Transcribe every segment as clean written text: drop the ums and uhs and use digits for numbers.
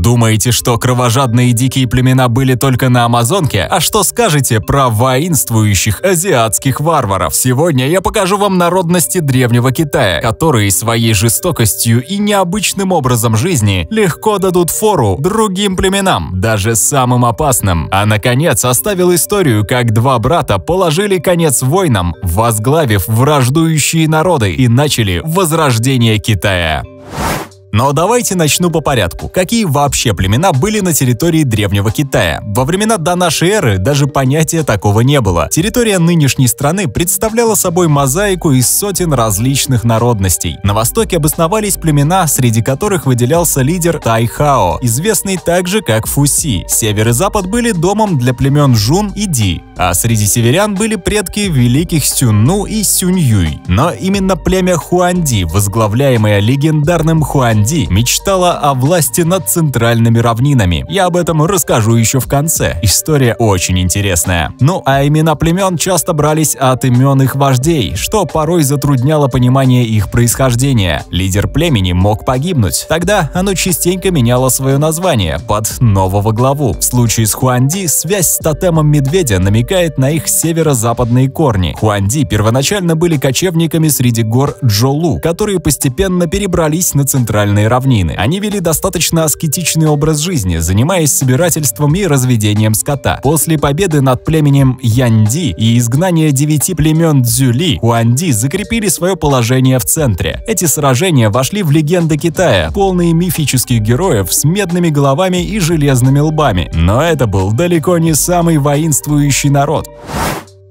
Думаете, что кровожадные дикие племена были только на Амазонке? А что скажете про воинствующих азиатских варваров? Сегодня я покажу вам народности Древнего Китая, которые своей жестокостью и необычным образом жизни легко дадут фору другим племенам, даже самым опасным. А наконец оставил историю, как два брата положили конец войнам, возглавив враждующие народы и начали возрождение Китая. Но давайте начну по порядку. Какие вообще племена были на территории Древнего Китая? Во времена до нашей эры даже понятия такого не было. Территория нынешней страны представляла собой мозаику из сотен различных народностей. На востоке обосновались племена, среди которых выделялся лидер Тайхао, известный также как Фуси. Север и запад были домом для племен Жун и Ди, а среди северян были предки великих Сюнну и Сюньюй. Но именно племя Хуанди, возглавляемое легендарным Хуанди, мечтала о власти над центральными равнинами. Я об этом расскажу еще в конце. История очень интересная. Ну а имена племен часто брались от имен их вождей, что порой затрудняло понимание их происхождения. Лидер племени мог погибнуть. Тогда оно частенько меняло свое название под нового главу. В случае с Хуанди связь с тотемом медведя намекает на их северо-западные корни. Хуанди первоначально были кочевниками среди гор Джолу, которые постепенно перебрались на центральные равнины. Они вели достаточно аскетичный образ жизни, занимаясь собирательством и разведением скота. После победы над племенем Янди и изгнания 9 племен Цзюли, Хуанди закрепили свое положение в центре. Эти сражения вошли в легенды Китая, полные мифических героев с медными головами и железными лбами. Но это был далеко не самый воинствующий народ.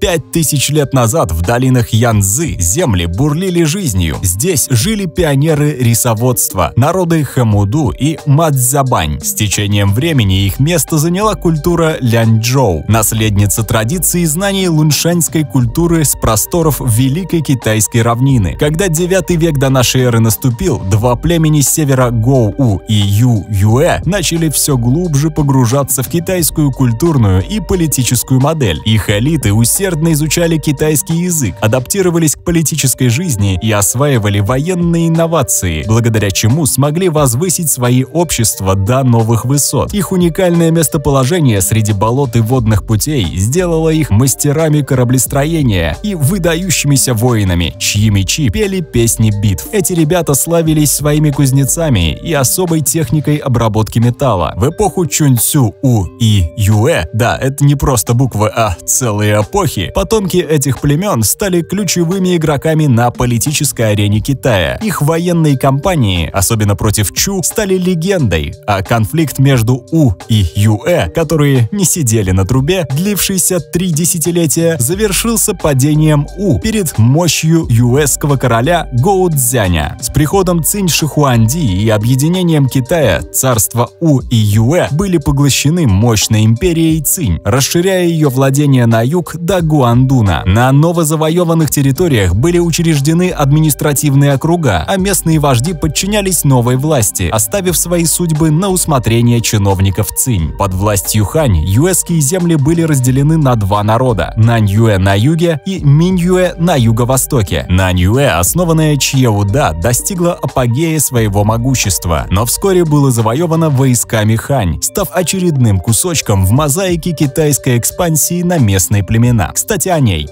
5000 лет назад в долинах Янцзы земли бурлили жизнью. Здесь жили пионеры рисоводства, народы Хэмуду и Мацзябань. С течением времени их место заняла культура Ляньчжоу, наследница традиций и знаний луншаньской культуры с просторов Великой Китайской равнины. Когда 9 век до нашей эры наступил, два племени с севера Гоу и Юэ начали все глубже погружаться в китайскую культурную и политическую модель. Их элиты усердно изучали китайский язык, адаптировались к политической жизни и осваивали военные инновации, благодаря чему смогли возвысить свои общества до новых высот. Их уникальное местоположение среди болот и водных путей сделало их мастерами кораблестроения и выдающимися воинами, чьи мечи пели песни битв. Эти ребята славились своими кузнецами и особой техникой обработки металла. В эпоху Чунцю-У и Юэ, да, это не просто буквы, а целые эпохи, потомки этих племен стали ключевыми игроками на политической арене Китая. Их военные кампании, особенно против Чу, стали легендой, а конфликт между У и Юэ, которые не сидели на трубе, длившийся 3 десятилетия, завершился падением У перед мощью юэского короля Гоуцзяня. С приходом Цинь Шихуанди и объединением Китая царства У и Юэ были поглощены мощной империей Цинь, расширяя ее владения на юг до Гуандуна. На новозавоеванных территориях были учреждены административные округа, а местные вожди подчинялись новой власти, оставив свои судьбы на усмотрение чиновников Цинь. Под властью Хань юэские земли были разделены на два народа – Наньюэ на юге и Миньюэ на юго-востоке. Наньюэ, основанная Чьеуда, достигла апогея своего могущества, но вскоре было завоевано войсками Хань, став очередным кусочком в мозаике китайской экспансии на местные племена. Кстати, о ней.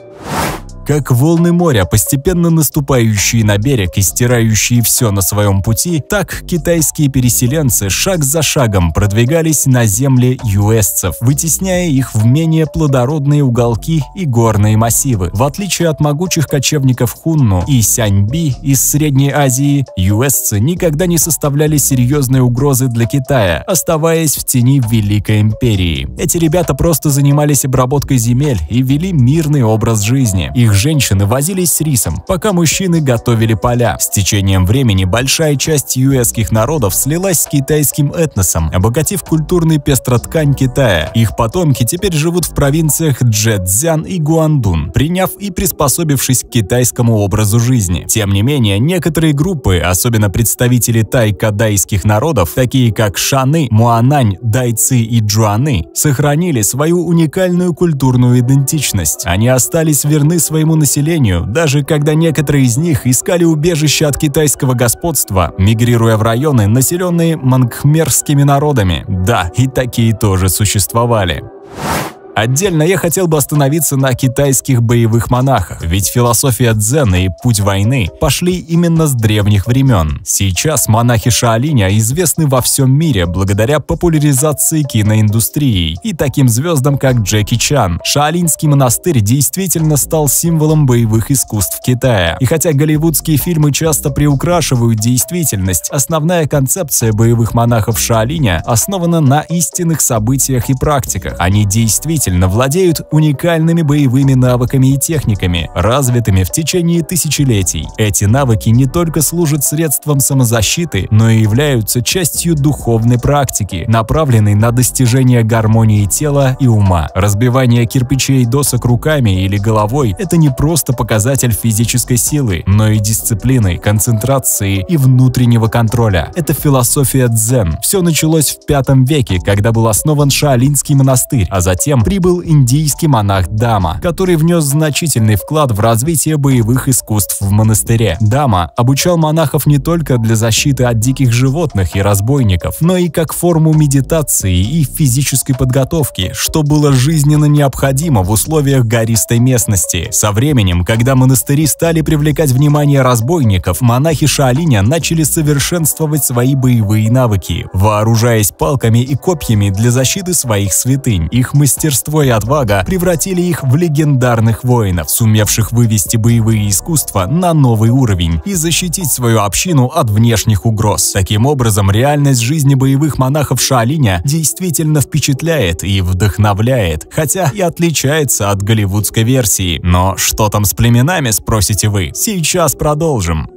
Как волны моря, постепенно наступающие на берег и стирающие все на своем пути, так китайские переселенцы шаг за шагом продвигались на земли юэсцев, вытесняя их в менее плодородные уголки и горные массивы. В отличие от могучих кочевников Хунну и Сяньби из Средней Азии, юэсцы никогда не составляли серьезной угрозы для Китая, оставаясь в тени Великой Империи. Эти ребята просто занимались обработкой земель и вели мирный образ жизни. Их женщины возились с рисом, пока мужчины готовили поля. С течением времени большая часть юэских народов слилась с китайским этносом, обогатив культурный пестроткань Китая. Их потомки теперь живут в провинциях Чжэцзян и Гуандун, приняв и приспособившись к китайскому образу жизни. Тем не менее, некоторые группы, особенно представители тайкадайских народов, такие как шаны, муанань, дайцы и джуаны, сохранили свою уникальную культурную идентичность. Они остались верны своей своему населению, даже когда некоторые из них искали убежище от китайского господства, мигрируя в районы, населенные монгхмерскими народами. Да, и такие тоже существовали. Отдельно я хотел бы остановиться на китайских боевых монахах, ведь философия дзена и путь войны пошли именно с древних времен. Сейчас монахи Шаолиня известны во всем мире благодаря популяризации киноиндустрии и таким звездам, как Джеки Чан. Шаолиньский монастырь действительно стал символом боевых искусств Китая. И хотя голливудские фильмы часто приукрашивают действительность, основная концепция боевых монахов Шаолиня основана на истинных событиях и практиках. Они действительно владеют уникальными боевыми навыками и техниками, развитыми в течение тысячелетий. Эти навыки не только служат средством самозащиты, но и являются частью духовной практики, направленной на достижение гармонии тела и ума. Разбивание кирпичей и досок руками или головой – это не просто показатель физической силы, но и дисциплины, концентрации и внутреннего контроля. Это философия дзен. Все началось в V веке, когда был основан Шаолиньский монастырь, а затем прибыл индийский монах Дама, который внес значительный вклад в развитие боевых искусств в монастыре. Дама обучал монахов не только для защиты от диких животных и разбойников, но и как форму медитации и физической подготовки, что было жизненно необходимо в условиях гористой местности. Со временем, когда монастыри стали привлекать внимание разбойников, монахи Шаолиня начали совершенствовать свои боевые навыки, вооружаясь палками и копьями для защиты своих святынь. Их мастерство и отвага превратили их в легендарных воинов, сумевших вывести боевые искусства на новый уровень и защитить свою общину от внешних угроз. Таким образом, реальность жизни боевых монахов Шаолиня действительно впечатляет и вдохновляет, хотя и отличается от голливудской версии. Но что там с племенами, спросите вы? Сейчас продолжим.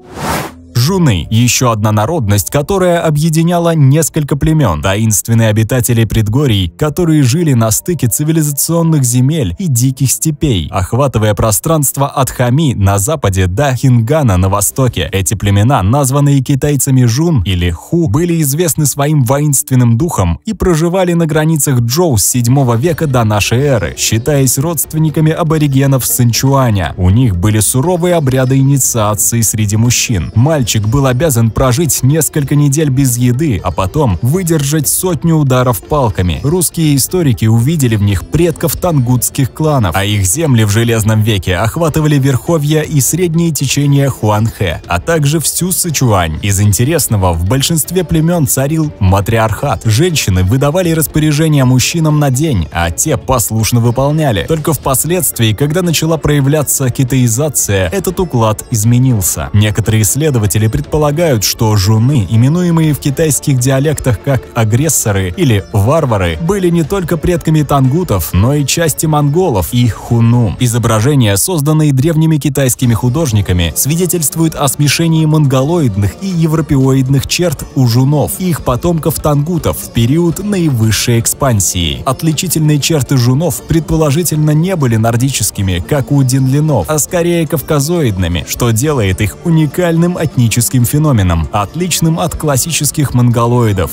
Жуны – еще одна народность, которая объединяла несколько племен, таинственные обитатели предгорий, которые жили на стыке цивилизационных земель и диких степей, охватывая пространство от Хами на западе до Хингана на востоке. Эти племена, названные китайцами Жун или Ху, были известны своим воинственным духом и проживали на границах Чжоу с 7 века до нашей эры, считаясь родственниками аборигенов Сычуаня. У них были суровые обряды инициации среди мужчин. Мальчик был обязан прожить несколько недель без еды, а потом выдержать 100 ударов палками. Русские историки увидели в них предков тангутских кланов, а их земли в Железном веке охватывали верховья и средние течения Хуанхэ, а также всю Сычуань. Из интересного, в большинстве племен царил матриархат. Женщины выдавали распоряжения мужчинам на день, а те послушно выполняли. Только впоследствии, когда начала проявляться китаизация, этот уклад изменился. Некоторые исследователи предполагают, что жуны, именуемые в китайских диалектах как агрессоры или варвары, были не только предками тангутов, но и части монголов и хуну. Изображения, созданные древними китайскими художниками, свидетельствуют о смешении монголоидных и европеоидных черт у жунов и их потомков-тангутов в период наивысшей экспансии. Отличительные черты жунов предположительно не были нордическими, как у динлинов, а скорее кавказоидными, что делает их уникальным этническим феноменом, отличным от классических монголоидов.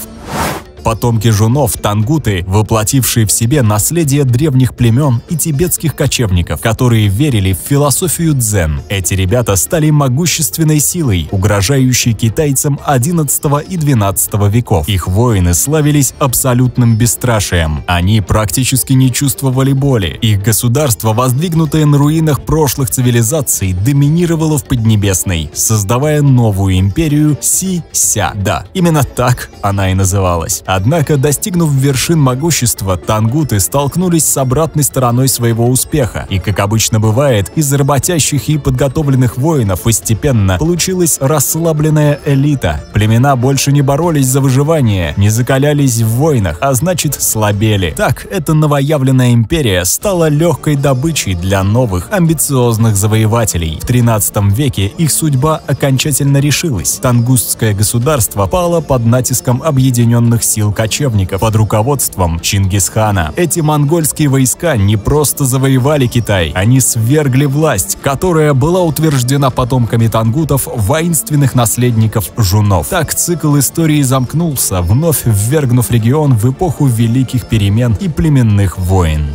Потомки жунов, тангуты, воплотившие в себе наследие древних племен и тибетских кочевников, которые верили в философию дзен. Эти ребята стали могущественной силой, угрожающей китайцам XI и XII веков. Их воины славились абсолютным бесстрашием. Они практически не чувствовали боли. Их государство, воздвигнутое на руинах прошлых цивилизаций, доминировало в Поднебесной, создавая новую империю Си-Ся. Да, именно так она и называлась. Однако, достигнув вершин могущества, тангуты столкнулись с обратной стороной своего успеха, и, как обычно бывает, из работящих и подготовленных воинов постепенно получилась расслабленная элита. Племена больше не боролись за выживание, не закалялись в войнах, а значит слабели. Так, эта новоявленная империя стала легкой добычей для новых, амбициозных завоевателей. В XIII веке их судьба окончательно решилась. Тангутское государство пало под натиском объединенных сил кочевников под руководством Чингисхана. Эти монгольские войска не просто завоевали Китай, они свергли власть, которая была утверждена потомками тангутов, воинственных наследников жунов. Так цикл истории замкнулся, вновь ввергнув регион в эпоху великих перемен и племенных войн.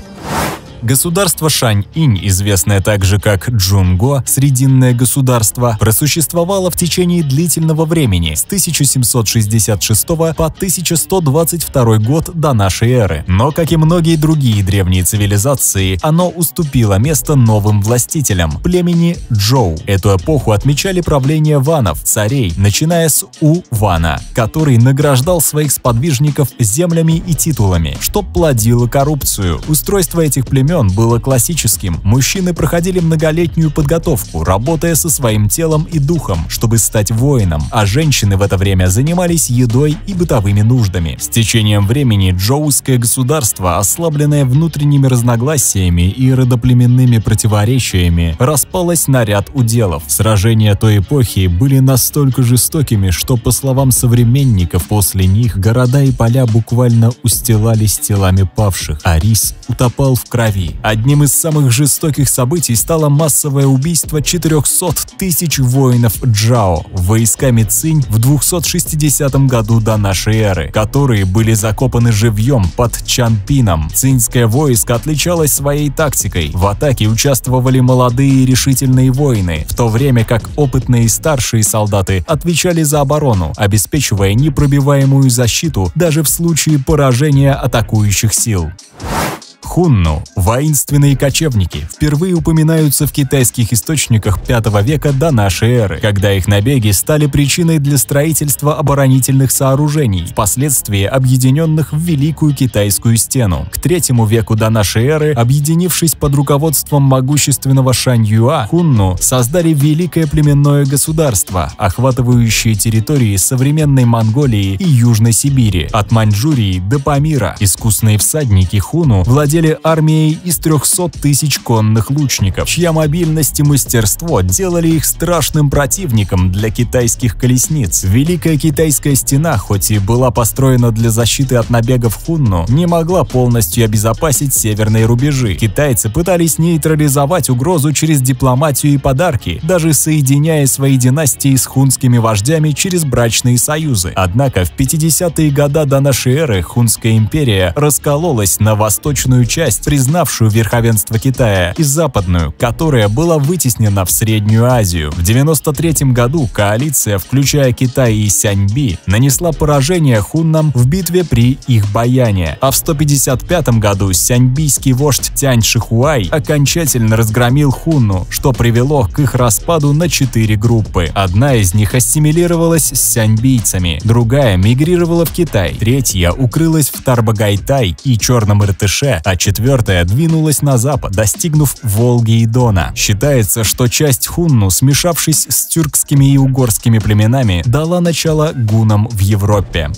Государство Шань-Инь, известное также как Джунго, Срединное государство, просуществовало в течение длительного времени с 1766 по 1122 год до нашей эры. Но, как и многие другие древние цивилизации, оно уступило место новым властителям – племени Джоу. Эту эпоху отмечали правление ванов, царей, начиная с У-вана, который награждал своих сподвижников землями и титулами, что плодило коррупцию. Устройство этих племен было классическим. Мужчины проходили многолетнюю подготовку, работая со своим телом и духом, чтобы стать воином, а женщины в это время занимались едой и бытовыми нуждами. С течением времени джоуское государство, ослабленное внутренними разногласиями и родоплеменными противоречиями, распалось на ряд уделов. Сражения той эпохи были настолько жестокими, что, по словам современников, после них города и поля буквально устилались телами павших, а рис утопал в крови. Одним из самых жестоких событий стало массовое убийство 400 тысяч воинов Джао войсками Цинь в 260 году до нашей эры, которые были закопаны живьем под Чанпином. Циньское войско отличалось своей тактикой. В атаке участвовали молодые и решительные воины, в то время как опытные и старшие солдаты отвечали за оборону, обеспечивая непробиваемую защиту даже в случае поражения атакующих сил. Хунну – воинственные кочевники, впервые упоминаются в китайских источниках V века до нашей эры, когда их набеги стали причиной для строительства оборонительных сооружений, впоследствии объединенных в Великую Китайскую стену. К III веку до нашей эры, объединившись под руководством могущественного Шань-Юа, хунну создали великое племенное государство, охватывающее территории современной Монголии и Южной Сибири, от Маньчжурии до Памира. Искусные всадники хунну владели армией из 300 тысяч конных лучников, чья мобильность и мастерство делали их страшным противником для китайских колесниц. Великая Китайская стена, хоть и была построена для защиты от набегов хунну, не могла полностью обезопасить северные рубежи. Китайцы пытались нейтрализовать угрозу через дипломатию и подарки, даже соединяя свои династии с хунскими вождями через брачные союзы. Однако в 50-е годы до нашей эры Хунская империя раскололась на восточную часть, признавшую верховенство Китая, и западную, которая была вытеснена в Среднюю Азию. В 93 году коалиция, включая Китай и Сяньби, нанесла поражение хуннам в битве при их Баяне, а в 155 году сяньбийский вождь Тянь Шихуай окончательно разгромил хунну, что привело к их распаду на 4 группы. Одна из них ассимилировалась с сяньбийцами, другая мигрировала в Китай, третья укрылась в Тарбагайтай и Черном Иртыше, а четвертая двинулась на запад, достигнув Волги и Дона. Считается, что часть хунну, смешавшись с тюркскими и угорскими племенами, дала начало гуннам в Европе.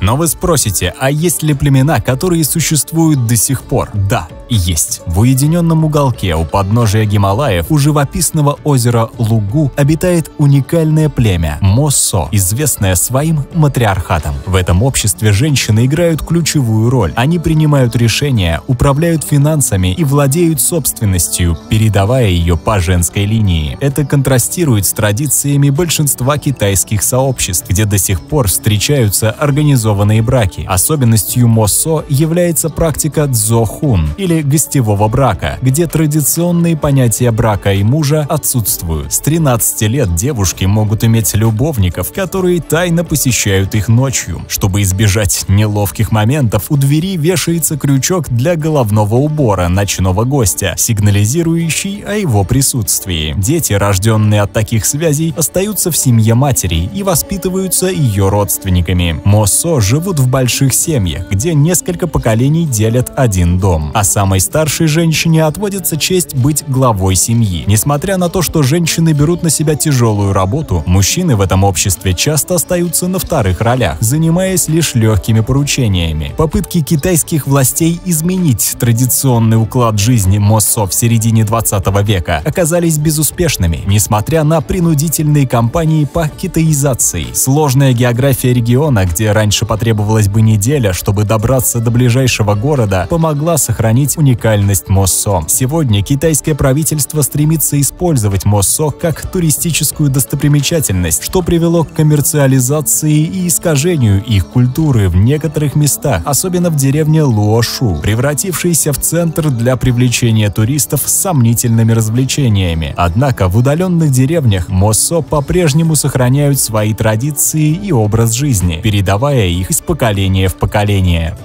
Но вы спросите, а есть ли племена, которые существуют до сих пор? Да, есть. В уединенном уголке у подножия Гималаев у живописного озера Лугу обитает уникальное племя Моссо, известное своим матриархатом. В этом обществе женщины играют ключевую роль. Они принимают решения, управляют финансами и владеют собственностью, передавая ее по женской линии. Это контрастирует с традициями большинства китайских сообществ, где до сих пор встречаются организованные браки. Особенностью Моссо является практика дзохун, или гостевого брака, где традиционные понятия брака и мужа отсутствуют. С 13 лет девушки могут иметь любовников, которые тайно посещают их ночью. Чтобы избежать неловких моментов, у двери вешается крючок для головного убора ночного гостя, сигнализирующий о его присутствии. Дети, рожденные от таких связей, остаются в семье матери и воспитываются ее родственниками. Моссо живут в больших семьях, где несколько поколений делят один дом, а самой старшей женщине отводится честь быть главой семьи. Несмотря на то, что женщины берут на себя тяжелую работу, мужчины в этом обществе часто остаются на вторых ролях, занимаясь лишь легкими поручениями. Попытки китайских властей изменить традиционный уклад жизни Моссо в середине 20 века оказались безуспешными, несмотря на принудительные кампании по китаизации. Сложная география региона, где раньше потребовалась бы неделя, чтобы добраться до ближайшего города, помогла сохранить уникальность Моссо. Сегодня китайское правительство стремится использовать Моссо как туристическую достопримечательность, что привело к коммерциализации и искажению их культуры в некоторых местах, особенно в деревне Луошу, превратившейся в центр для привлечения туристов с сомнительными развлечениями. Однако в удаленных деревнях Моссо по-прежнему сохраняют свои традиции и образ жизни, передавая их из поколения в поколение.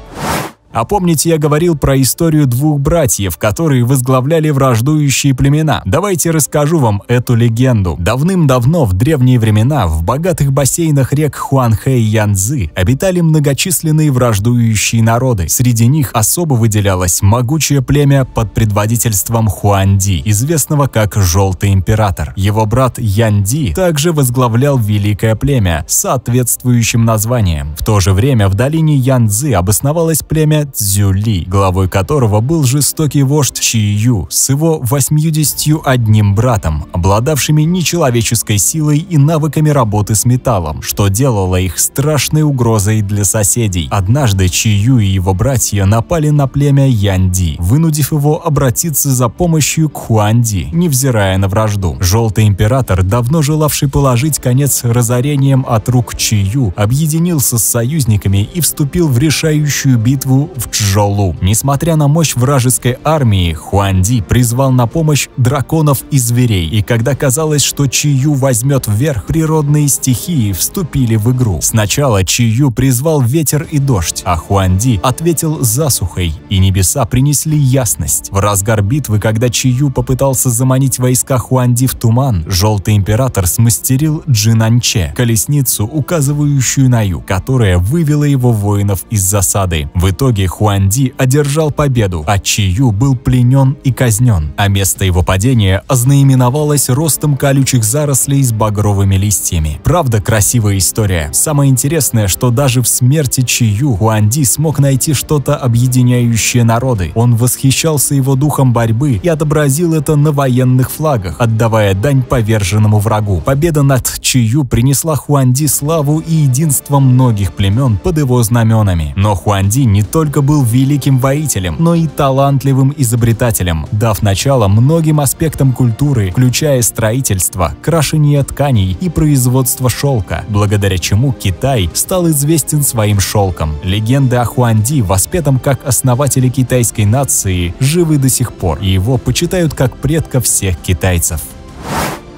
А помните, я говорил про историю двух братьев, которые возглавляли враждующие племена? Давайте расскажу вам эту легенду. Давным-давно, в древние времена, в богатых бассейнах рек Хуанхэ и Янцзы обитали многочисленные враждующие народы. Среди них особо выделялось могучее племя под предводительством Хуанди, известного как Желтый Император. Его брат Янди также возглавлял великое племя с соответствующим названием. В то же время в долине Янцзы обосновалось племя Цзюли, главой которого был жестокий вождь Чию с его 81 братом, обладавшими нечеловеческой силой и навыками работы с металлом, что делало их страшной угрозой для соседей. Однажды Чию и его братья напали на племя Янди, вынудив его обратиться за помощью к Хуанди, невзирая на вражду. Желтый Император, давно желавший положить конец разорениям от рук Чию, объединился с союзниками и вступил в решающую битву в Чжоулу. Несмотря на мощь вражеской армии, Хуанди призвал на помощь драконов и зверей, и когда казалось, что Чию возьмет вверх, природные стихии вступили в игру. Сначала Чию призвал ветер и дождь, а Хуанди ответил засухой, и небеса принесли ясность. В разгар битвы, когда Чию попытался заманить войска Хуанди в туман, Желтый Император смастерил Джинанче, колесницу, указывающую на юг, которая вывела его воинов из засады. В итоге Хуанди одержал победу, а Чию был пленен и казнен, а место его падения ознаменовалось ростом колючих зарослей с багровыми листьями. Правда, красивая история. Самое интересное, что даже в смерти Чию Хуанди смог найти что-то объединяющее народы. Он восхищался его духом борьбы и отобразил это на военных флагах, отдавая дань поверженному врагу. Победа над Чию принесла Хуанди славу и единство многих племен под его знаменами. Но Хуанди не только был великим воителем, но и талантливым изобретателем, дав начало многим аспектам культуры, включая строительство, крашение тканей и производство шелка, благодаря чему Китай стал известен своим шелком. Легенды о Хуанди, воспетом как основателе китайской нации, живы до сих пор, и его почитают как предка всех китайцев.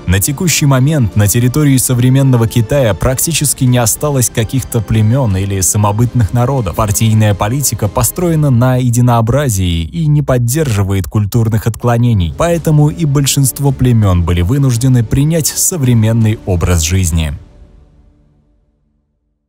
На текущий момент на территории современного Китая практически не осталось каких-то племен или самобытных народов. Партийная политика построена на единообразии и не поддерживает культурных отклонений, поэтому и большинство племен были вынуждены принять современный образ жизни.